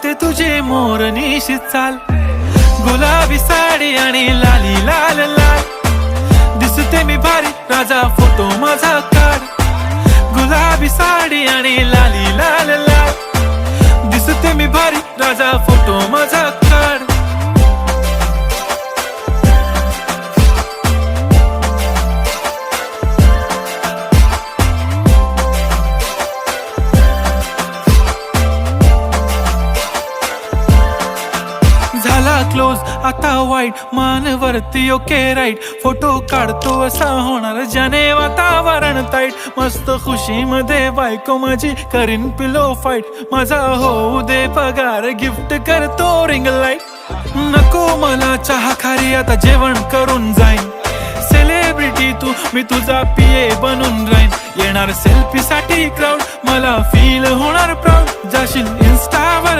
आवडते तुझे मोरनीशी चाल, गुलाबी साडी आणि लाली लाल लाल. दिसते मी भारी राजा फोटो माझा काढ, गुलाबी साडी आणि लाली लाल लाल. दिसते मी भारी राजा फोटो माझा काढ. झाला क्लोज आता वाईट, मानवरती ओके राईट. फोटो काढतो असा होणार ज्याने वातावरण ताईट. मस्त खुशी मध्ये बायको माझी करीन पिलो फाईट. माझा होऊ दे पगार, गिफ्ट करतो रिंग लाईट. नको मला चहा खारी, आता जेवण करून जाईन. सेलिब्रिटी तू, मी तुझा पिये बनून राहीन. येणार सेल्फी साठी क्राऊड, मला फील होणार प्राऊड. जाशील इन्स्टावर